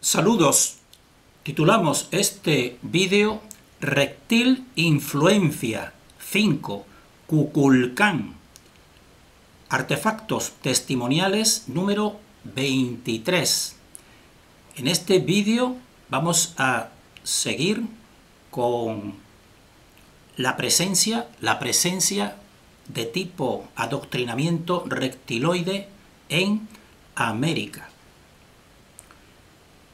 Saludos. Titulamos este vídeo Reptil Influencia 5 Kukulcán. Artefactos testimoniales número 23. En este vídeo vamos a seguir con la presencia de tipo adoctrinamiento reptiloide en América.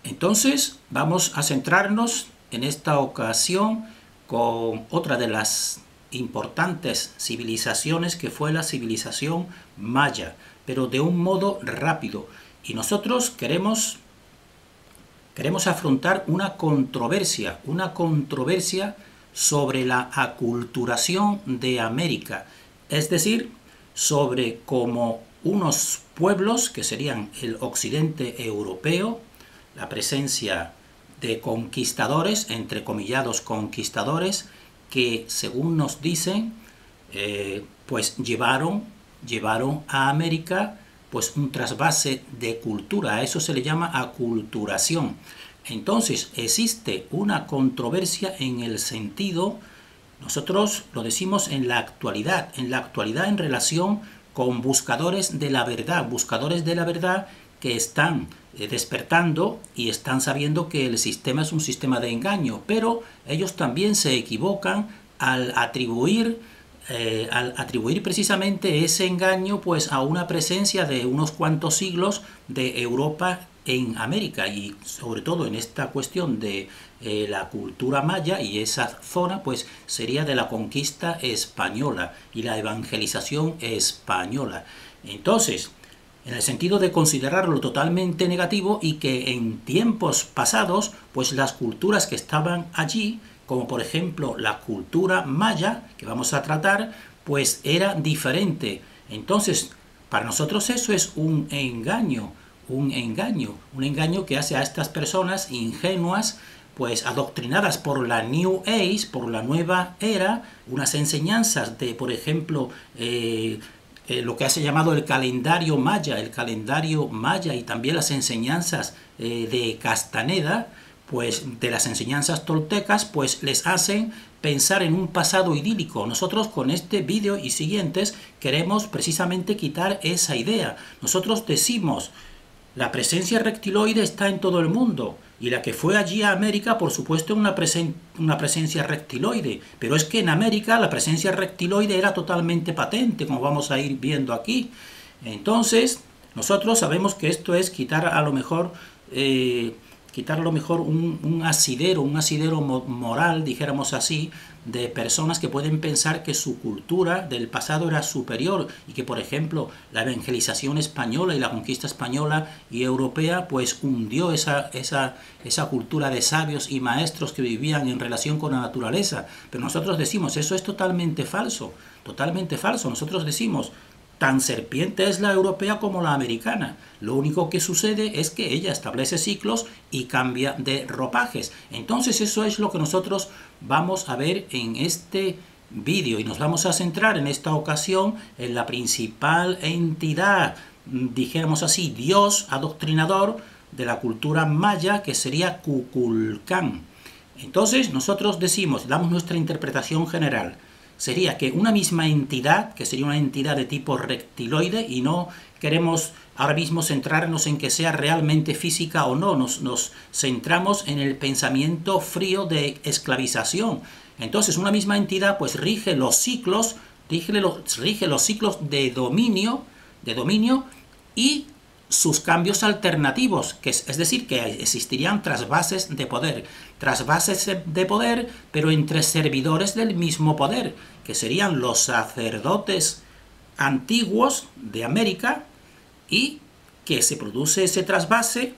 Entonces vamos a centrarnos en esta ocasión con otra de las importantes civilizaciones, que fue la civilización maya, pero de un modo rápido. Y nosotros queremos afrontar una controversia sobre la aculturación de América, es decir, sobre cómo unos pueblos que serían el occidente europeo, la presencia de conquistadores, entrecomillados conquistadores, que según nos dicen, pues llevaron a América pues un trasvase de cultura. A eso se le llama aculturación. Entonces existe una controversia en el sentido, nosotros lo decimos en la actualidad en relación con buscadores de la verdad que están despertando y están sabiendo que el sistema es un sistema de engaño, pero ellos también se equivocan al atribuir precisamente ese engaño pues a una presencia de unos cuantos siglos de Europa en América, y sobre todo en esta cuestión de la cultura maya, y esa zona pues sería de la conquista española y la evangelización española. Entonces, en el sentido de considerarlo totalmente negativo, y que en tiempos pasados pues las culturas que estaban allí, como por ejemplo la cultura maya que vamos a tratar, pues era diferente. Entonces para nosotros eso es un engaño que hace a estas personas ingenuas, pues adoctrinadas por la New Age, por la nueva era, unas enseñanzas de, por ejemplo, lo que se ha llamado el calendario maya, y también las enseñanzas de Castaneda, pues de las enseñanzas toltecas, pues les hacen pensar en un pasado idílico. Nosotros con este vídeo y siguientes queremos precisamente quitar esa idea. Nosotros decimos, la presencia reptiloide está en todo el mundo, y la que fue allí a América, por supuesto, una presencia reptiloide, pero es que en América la presencia reptiloide era totalmente patente, como vamos a ir viendo aquí. Entonces, nosotros sabemos que esto es quitar a lo mejor un asidero moral, dijéramos así, de personas que pueden pensar que su cultura del pasado era superior, y que, por ejemplo, la evangelización española y la conquista española y europea pues hundió esa cultura de sabios y maestros que vivían en relación con la naturaleza. Pero nosotros decimos, eso es totalmente falso. Nosotros decimos, tan serpiente es la europea como la americana. Lo único que sucede es que ella establece ciclos y cambia de ropajes. Entonces eso es lo que nosotros vamos a ver en este vídeo, y nos vamos a centrar en esta ocasión en la principal entidad, dijéramos así, dios adoctrinador de la cultura maya, que sería Kukulcán. Entonces nosotros decimos, damos nuestra interpretación general. Sería que una misma entidad, que sería una entidad de tipo reptiloide, y no queremos ahora mismo centrarnos en que sea realmente física o no, nos centramos en el pensamiento frío de esclavización. Entonces una misma entidad pues rige los ciclos de dominio y sus cambios alternativos, es decir, que existirían trasvases de poder, pero entre servidores del mismo poder, que serían los sacerdotes antiguos de América, y que se produce ese trasvase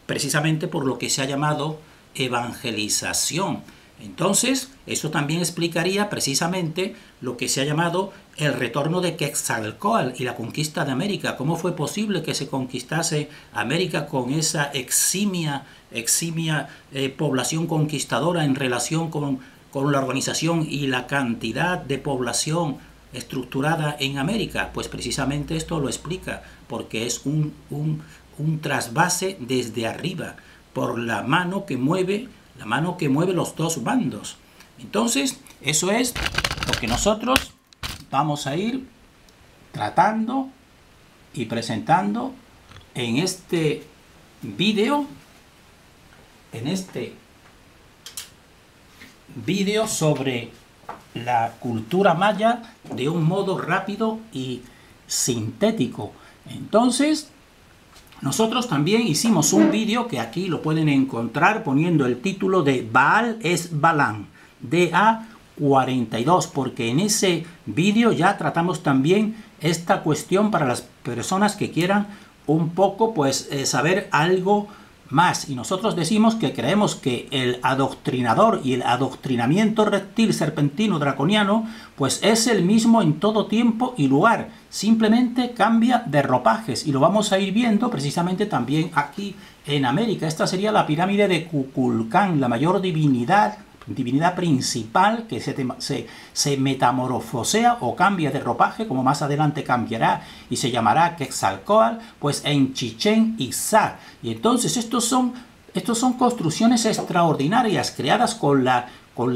precisamente por lo que se ha llamado evangelización. Entonces, eso también explicaría precisamente lo que se ha llamado el retorno de Quetzalcóatl y la conquista de América. ¿Cómo fue posible que se conquistase América con esa eximia población conquistadora en relación con la organización y la cantidad de población estructurada en América? Pues precisamente esto lo explica, porque es un trasvase desde arriba. por la mano que mueve los dos bandos. Entonces, eso es lo que nosotros vamos a ir tratando y presentando en este vídeo, sobre la cultura maya de un modo rápido y sintético. Entonces, nosotros también hicimos un vídeo que aquí lo pueden encontrar poniendo el título de Baal es Balaam, DA42, porque en ese vídeo ya tratamos también esta cuestión para las personas que quieran un poco pues saber algo más. Y nosotros decimos que creemos que el adoctrinador y el adoctrinamiento reptil serpentino draconiano pues es el mismo en todo tiempo y lugar, simplemente cambia de ropajes, y lo vamos a ir viendo precisamente también aquí en América. Esta sería la pirámide de Kukulcán, la mayor divinidad principal que se metamorfosea o cambia de ropaje, como más adelante cambiará y se llamará Quetzalcóatl, pues en Chichén Itzá. Y entonces estos son construcciones extraordinarias creadas con la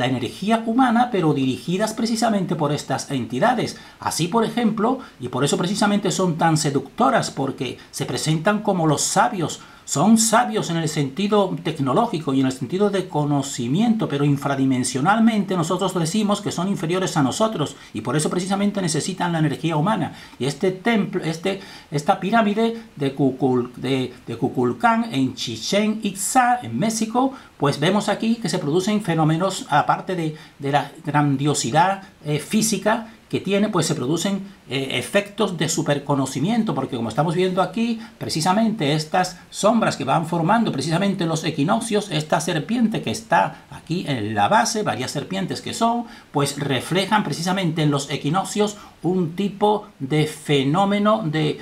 energía humana, pero dirigidas precisamente por estas entidades. Así, por ejemplo, y por eso precisamente son tan seductoras, porque se presentan como los sabios. Son sabios en el sentido tecnológico y en el sentido de conocimiento, pero infradimensionalmente nosotros decimos que son inferiores a nosotros, y por eso precisamente necesitan la energía humana. Y este templo, esta pirámide de Kukulcán en Chichén Itzá, en México, pues vemos aquí que se producen fenómenos, aparte de la grandiosidad física que tiene, pues se producen efectos de superconocimiento, porque como estamos viendo aquí, precisamente estas sombras que van formando precisamente los equinoccios, esta serpiente que está aquí en la base, varias serpientes que son, pues reflejan precisamente en los equinoccios un tipo de fenómeno de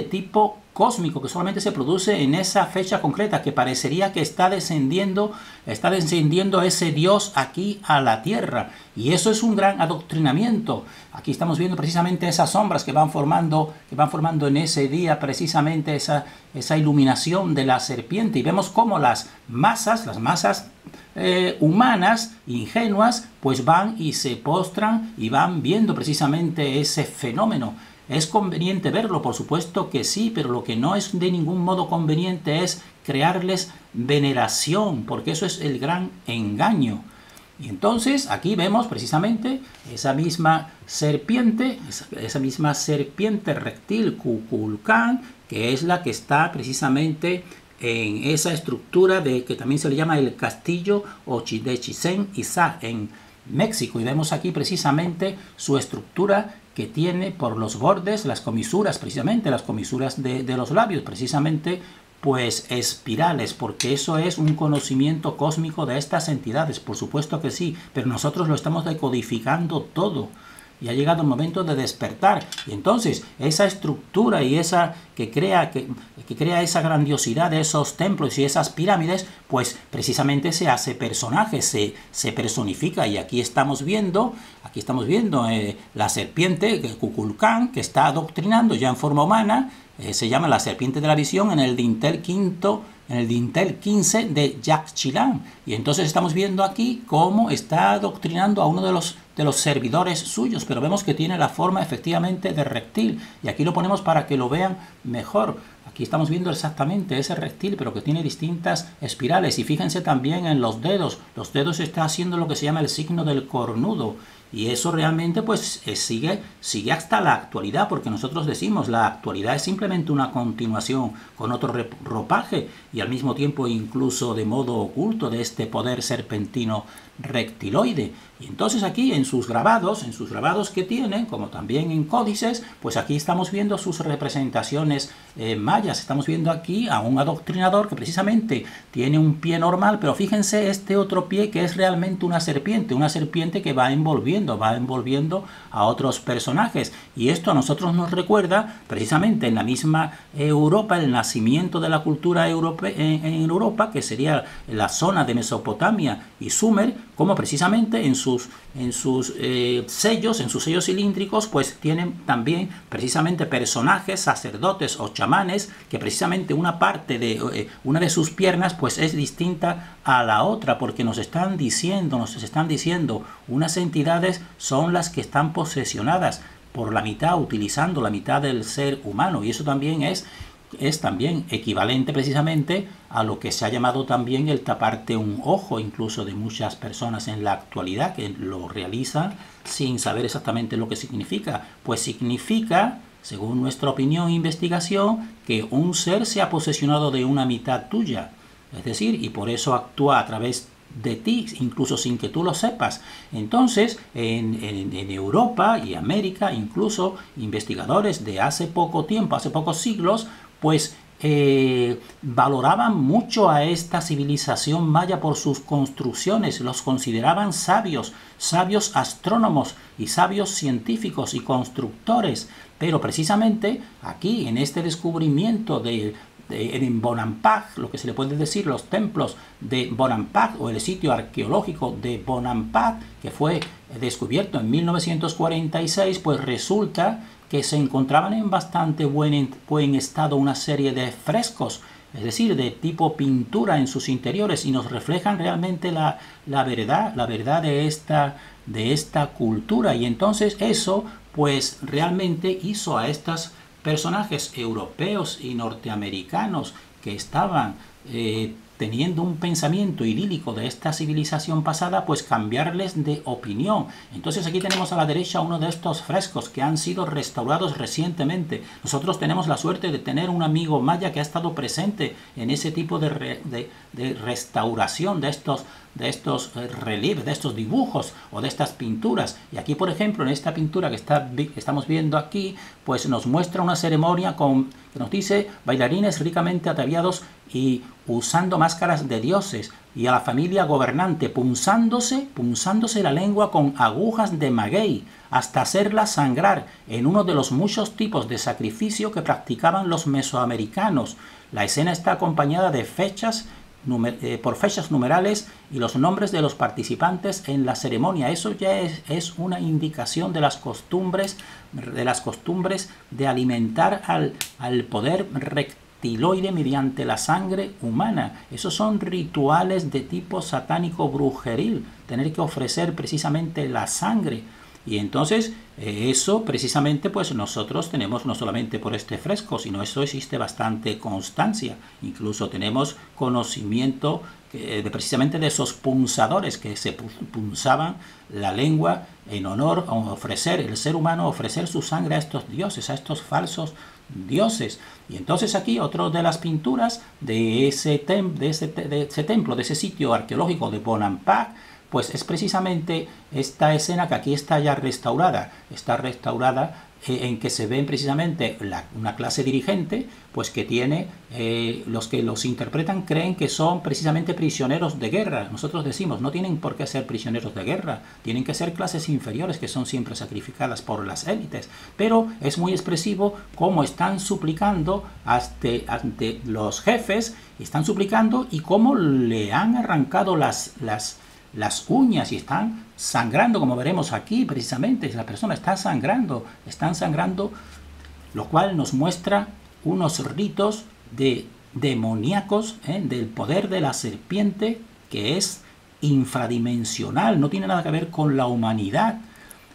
tipo cósmico que solamente se produce en esa fecha concreta, que parecería que está descendiendo ese Dios aquí a la tierra. Y eso es un gran adoctrinamiento. Aquí estamos viendo precisamente esas sombras que van formando en ese día precisamente esa iluminación de la serpiente, y vemos cómo las masas humanas ingenuas pues van y se postran y van viendo precisamente ese fenómeno. ¿Es conveniente verlo? Por supuesto que sí, pero lo que no es de ningún modo conveniente es crearles veneración, porque eso es el gran engaño. Y entonces aquí vemos precisamente esa misma serpiente reptil, Kukulcán, que es la que está precisamente en esa estructura que también se le llama el castillo de Chichén Itzá en México. Y vemos aquí precisamente su estructura que tiene por los bordes las comisuras, precisamente las comisuras de los labios, precisamente pues espirales, porque eso es un conocimiento cósmico de estas entidades, por supuesto que sí, pero nosotros lo estamos decodificando todo. Y ha llegado el momento de despertar. Y entonces esa estructura y esa que crea esa grandiosidad de esos templos y esas pirámides, pues precisamente se hace personaje, se personifica. Y aquí estamos viendo la serpiente Kukulcán, que está adoctrinando ya en forma humana. Se llama la serpiente de la visión en el dintel 15 de Yaxchilán. Y entonces estamos viendo aquí cómo está adoctrinando a uno de los servidores suyos, pero vemos que tiene la forma efectivamente de reptil, y aquí lo ponemos para que lo vean mejor. Aquí estamos viendo exactamente ese reptil, pero que tiene distintas espirales, y fíjense también en los dedos está haciendo lo que se llama el signo del cornudo, y eso realmente pues sigue hasta la actualidad, porque nosotros decimos la actualidad es simplemente una continuación con otro ropaje, y al mismo tiempo incluso de modo oculto, de este poder serpentino reptiloide. Y entonces aquí en sus grabados que tienen, como también en códices, pues aquí estamos viendo sus representaciones mayas. Estamos viendo aquí a un adoctrinador que precisamente tiene un pie normal, pero fíjense este otro pie que es realmente una serpiente que va envolviendo a otros personajes. Y esto a nosotros nos recuerda precisamente en la misma Europa, el nacimiento de la cultura en Europa, que sería la zona de Mesopotamia y Sumer, como precisamente en sus sellos, cilíndricos, pues tienen también precisamente personajes, sacerdotes o chamanes, que precisamente una parte de una de sus piernas pues es distinta a la otra, porque nos están diciendo, unas entidades son las que están posesionadas por la mitad, utilizando la mitad del ser humano, y eso también es también equivalente precisamente a lo que se ha llamado también el taparte un ojo, incluso de muchas personas en la actualidad que lo realizan sin saber exactamente lo que significa. Pues significa, según nuestra opinión e investigación, que un ser se ha posesionado de una mitad tuya, es decir, y por eso actúa a través de ti, incluso sin que tú lo sepas. Entonces, en Europa y América, incluso investigadores de hace poco tiempo, hace pocos siglos, pues valoraban mucho a esta civilización maya por sus construcciones, los consideraban sabios astrónomos y sabios científicos y constructores, pero precisamente aquí, en este descubrimiento en Bonampak, lo que se le puede decir, los templos de Bonampak o el sitio arqueológico de Bonampak, que fue descubierto en 1946, pues resulta que se encontraban en bastante buen estado una serie de frescos, es decir, de tipo pintura en sus interiores, y nos reflejan realmente la verdad de esta cultura. Y entonces eso pues realmente hizo a estos personajes europeos y norteamericanos que estaban teniendo un pensamiento idílico de esta civilización pasada, pues cambiarles de opinión. Entonces aquí tenemos a la derecha uno de estos frescos que han sido restaurados recientemente. Nosotros tenemos la suerte de tener un amigo maya que ha estado presente en ese tipo de restauración de estos relieves, de estos dibujos o de estas pinturas. Y aquí, por ejemplo, en esta pintura que estamos viendo aquí, pues nos muestra una ceremonia que nos dice bailarines ricamente ataviados y usando máscaras de dioses, y a la familia gobernante punzándose la lengua con agujas de maguey hasta hacerla sangrar en uno de los muchos tipos de sacrificio que practicaban los mesoamericanos. La escena está acompañada de por fechas numerales y los nombres de los participantes en la ceremonia. Eso ya es una indicación de las costumbres de alimentar al poder reptiloide mediante la sangre humana. Esos son rituales de tipo satánico brujeril, tener que ofrecer precisamente la sangre. Y entonces eso precisamente pues nosotros tenemos no solamente por este fresco, sino eso existe bastante constancia. Incluso tenemos conocimiento precisamente de esos punzadores que se punzaban la lengua en honor a ofrecer, el ser humano ofrecer su sangre a estos dioses, a estos falsos dioses. Y entonces aquí otro de las pinturas de ese templo, de ese sitio arqueológico de Bonampak, pues es precisamente esta escena que aquí está ya restaurada. Está restaurada en que se ven precisamente una clase dirigente, pues que tiene, los que los interpretan creen que son precisamente prisioneros de guerra. Nosotros decimos, no tienen por qué ser prisioneros de guerra, tienen que ser clases inferiores que son siempre sacrificadas por las élites. Pero es muy expresivo cómo están suplicando ante los jefes, están suplicando, y cómo le han arrancado las uñas y están sangrando, como veremos aquí precisamente. La persona están sangrando, lo cual nos muestra unos ritos demoníacos, del poder de la serpiente, que es infradimensional, no tiene nada que ver con la humanidad.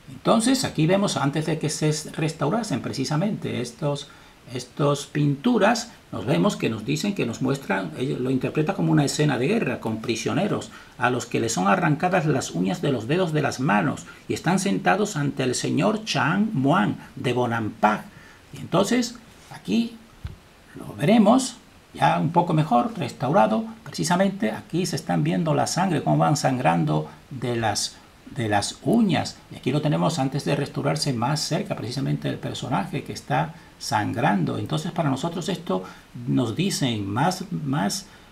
Entonces aquí vemos, antes de que se restaurasen precisamente estos pinturas, nos vemos que nos dicen, que nos muestran, ellos lo interpretan como una escena de guerra con prisioneros a los que les son arrancadas las uñas de los dedos de las manos y están sentados ante el señor Chan Muan de Bonampak. Y entonces aquí lo veremos ya un poco mejor restaurado. Precisamente aquí se están viendo la sangre, cómo van sangrando de las uñas, y aquí lo tenemos antes de restaurarse más cerca precisamente del personaje que está sangrando. Entonces para nosotros esto nos dice más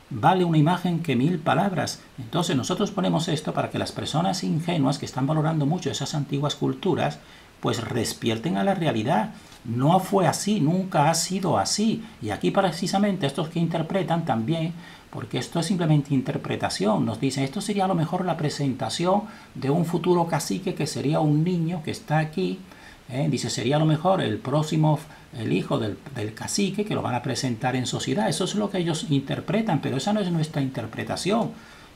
vale una imagen que 1000 palabras. Entonces nosotros ponemos esto para que las personas ingenuas que están valorando mucho esas antiguas culturas pues despierten a la realidad. No fue así, nunca ha sido así. Y aquí precisamente estos que interpretan también porque esto es simplemente interpretación. Nos dicen, esto sería a lo mejor la presentación de un futuro cacique que sería un niño que está aquí. Dice, sería a lo mejor el próximo, el hijo del cacique que lo van a presentar en sociedad. Eso es lo que ellos interpretan, pero esa no es nuestra interpretación.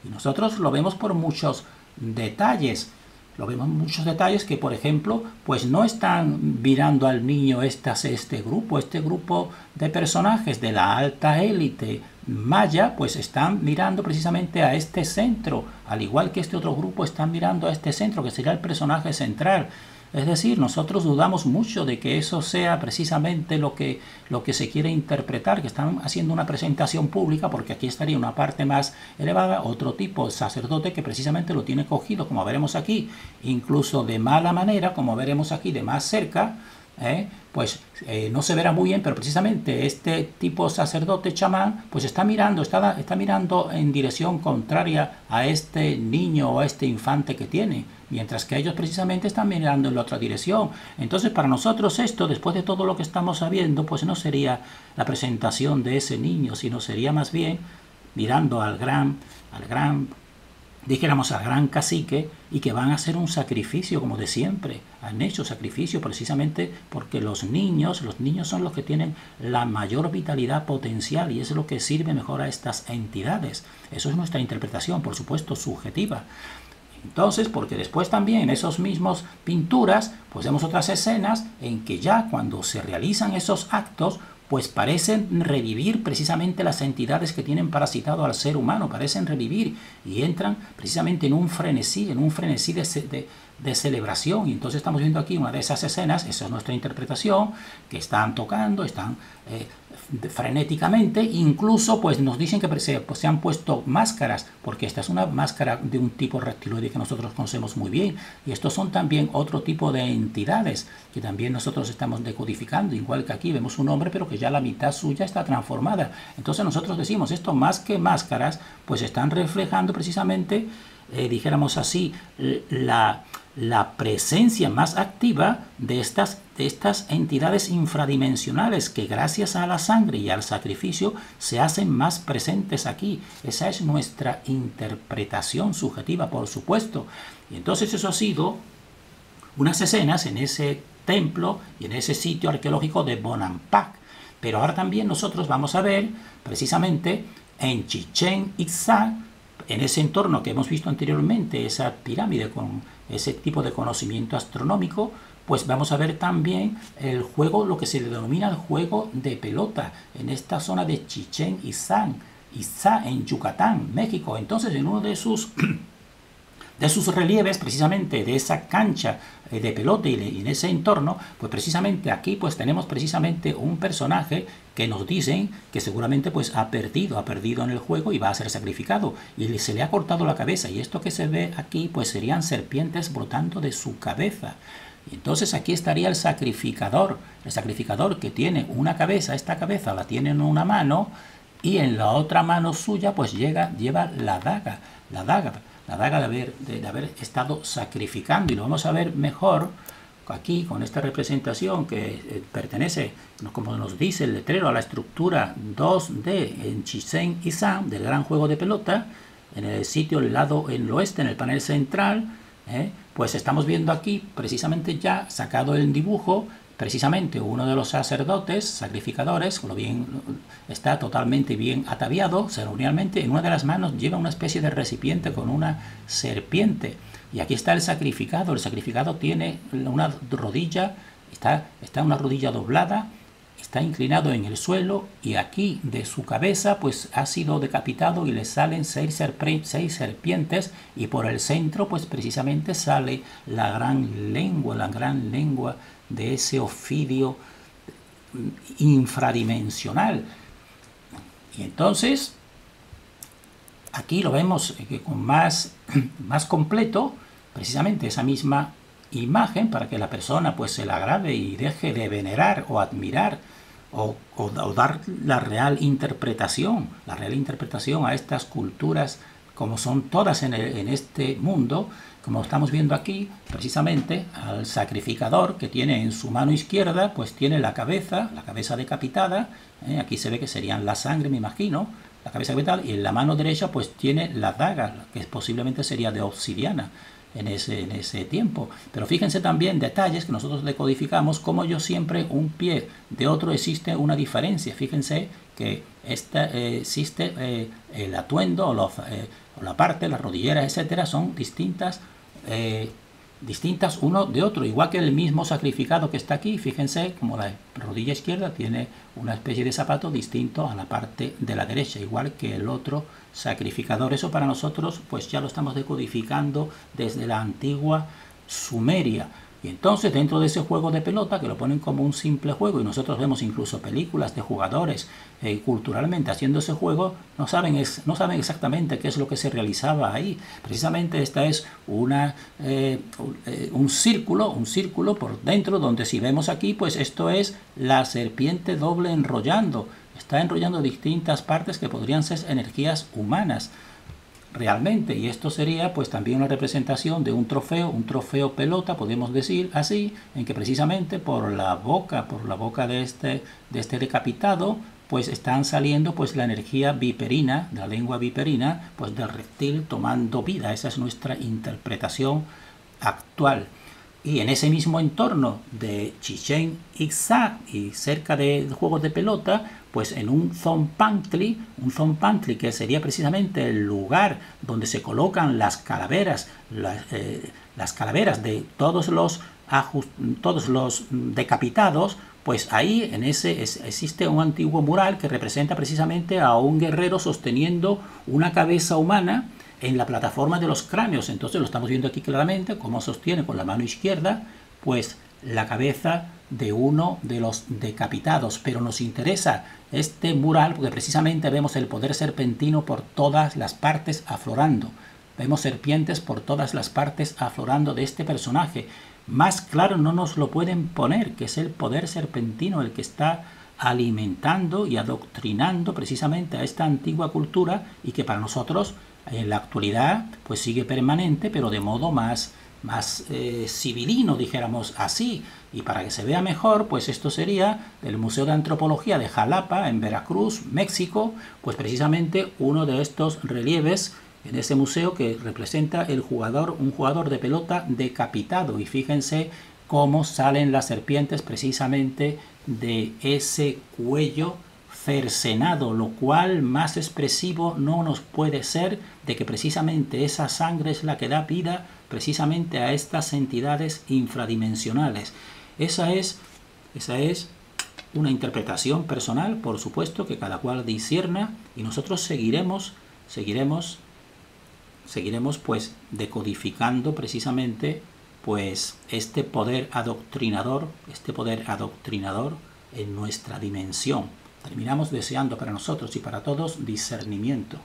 Y nosotros lo vemos por muchos detalles. Lo vemos muchos detalles que, por ejemplo, pues no están mirando al niño este grupo de personajes de la alta élite maya, pues están mirando precisamente a este centro, al igual que este otro grupo están mirando a este centro, que sería el personaje central. Es decir, nosotros dudamos mucho de que eso sea precisamente lo que se quiere interpretar, que están haciendo una presentación pública, porque aquí estaría una parte más elevada, otro tipo de sacerdote que precisamente lo tiene cogido, como veremos aquí, incluso de mala manera, como veremos aquí de más cerca, pues no se verá muy bien, pero precisamente este tipo sacerdote chamán pues está mirando en dirección contraria a este niño o a este infante que tiene, mientras que ellos precisamente están mirando en la otra dirección. Entonces para nosotros esto, después de todo lo que estamos sabiendo, pues no sería la presentación de ese niño, sino sería más bien mirando al gran cacique, y que van a hacer un sacrificio como de siempre. Han hecho sacrificio precisamente porque los niños son los que tienen la mayor vitalidad potencial, y es lo que sirve mejor a estas entidades. Eso es nuestra interpretación, por supuesto, subjetiva. Entonces, porque después también en esos mismos pinturas, pues vemos otras escenas en que ya cuando se realizan esos actos, pues parecen revivir precisamente las entidades que tienen parasitado al ser humano, parecen revivir y entran precisamente en un frenesí de celebración. Y entonces estamos viendo aquí una de esas escenas, esa es nuestra interpretación, que están tocando, están frenéticamente, incluso pues nos dicen que se han puesto máscaras, porque esta es una máscara de un tipo reptiloide que nosotros conocemos muy bien, y estos son también otro tipo de entidades que también nosotros estamos decodificando, igual que aquí vemos un hombre pero que ya la mitad suya está transformada. Entonces nosotros decimos, esto más que máscaras, pues están reflejando precisamente, dijéramos así, la presencia más activa de estas entidades infradimensionales que gracias a la sangre y al sacrificio se hacen más presentes aquí. Esa es nuestra interpretación subjetiva, por supuesto. Y entonces eso ha sido unas escenas en ese templo y en ese sitio arqueológico de Bonampak. Pero ahora también nosotros vamos a ver precisamente en Chichén Itzá, en ese entorno que hemos visto anteriormente, esa pirámide con ese tipo de conocimiento astronómico, pues vamos a ver también el juego, lo que se le denomina el juego de pelota, en esta zona de Chichén Itzá, en Yucatán, México. Entonces, en uno de sus relieves, precisamente de esa cancha de pelota y en ese entorno, pues precisamente aquí pues tenemos precisamente un personaje que nos dicen que seguramente pues ha perdido en el juego y va a ser sacrificado, y se le ha cortado la cabeza, y esto que se ve aquí pues serían serpientes brotando de su cabeza. Y entonces aquí estaría el sacrificador que tiene una cabeza, esta cabeza la tiene en una mano, y en la otra mano suya pues lleva la daga de haber estado sacrificando. Y lo vamos a ver mejor aquí con esta representación que pertenece, como nos dice el letrero, a la estructura 2D en Chichén Itzá del gran juego de pelota, en el sitio en el oeste, en el panel central. Pues estamos viendo aquí precisamente ya sacado el dibujo, precisamente uno de los sacerdotes sacrificadores, está totalmente bien ataviado ceremonialmente. En una de las manos lleva una especie de recipiente con una serpiente, y aquí está el sacrificado. El sacrificado tiene una rodilla, está una rodilla doblada, está inclinado en el suelo, y aquí de su cabeza pues ha sido decapitado y le salen seis serpientes, y por el centro pues precisamente sale la gran lengua de ese ofidio infradimensional. Y entonces aquí lo vemos con más completo, precisamente esa misma imagen, para que la persona pues se la grabe y deje de venerar o admirar o dar la real interpretación a estas culturas, como son todas en este mundo. Como estamos viendo aquí, precisamente al sacrificador, que tiene en su mano izquierda, pues tiene la cabeza decapitada. Aquí se ve que serían la sangre, me imagino, la cabeza capital, y en la mano derecha pues tiene la daga, que posiblemente sería de obsidiana en ese tiempo. Pero fíjense también detalles que nosotros decodificamos, como yo siempre un pie de otro existe una diferencia. Fíjense que existe el atuendo o la parte, las rodilleras, etcétera, son distintas uno de otro, igual que el mismo sacrificado que está aquí. Fíjense como la rodilla izquierda tiene una especie de zapato distinto a la parte de la derecha, igual que el otro sacrificador. Eso para nosotros pues ya lo estamos decodificando desde la antigua Sumeria. Y entonces dentro de ese juego de pelota, que lo ponen como un simple juego, y nosotros vemos incluso películas de jugadores culturalmente haciendo ese juego, no saben exactamente qué es lo que se realizaba ahí. Precisamente esta es un círculo por dentro, donde si vemos aquí, pues esto es la serpiente doble enrollando. Está enrollando distintas partes que podrían ser energías humanas realmente, y esto sería pues también una representación de un trofeo pelota, podemos decir así, en que precisamente por la boca de este decapitado pues están saliendo pues la energía viperina, de la lengua viperina, pues del reptil tomando vida. Esa es nuestra interpretación actual. Y en ese mismo entorno de Chichén Itzá y cerca de juegos de pelota, pues en un Zompantli que sería precisamente el lugar donde se colocan las calaveras, las calaveras de todos los decapitados, pues ahí existe un antiguo mural que representa precisamente a un guerrero sosteniendo una cabeza humana en la plataforma de los cráneos. Entonces lo estamos viendo aquí claramente, cómo sostiene con la mano izquierda pues la cabeza de uno de los decapitados. Pero nos interesa este mural porque precisamente vemos el poder serpentino por todas las partes aflorando. Vemos serpientes por todas las partes aflorando de este personaje. Más claro no nos lo pueden poner, que es el poder serpentino el que está alimentando y adoctrinando precisamente a esta antigua cultura, y que para nosotros en la actualidad pues sigue permanente, pero de modo más civilino, dijéramos así. Y para que se vea mejor, pues esto sería el Museo de Antropología de Jalapa, en Veracruz, México, pues precisamente uno de estos relieves en ese museo que representa un jugador de pelota decapitado. Y fíjense cómo salen las serpientes precisamente de ese cuello cercenado, lo cual más expresivo no nos puede ser de que precisamente esa sangre es la que da vida precisamente a estas entidades infradimensionales. Esa es una interpretación personal, por supuesto, que cada cual discierna, y nosotros seguiremos pues decodificando precisamente pues este poder adoctrinador en nuestra dimensión. Terminamos deseando para nosotros y para todos discernimiento.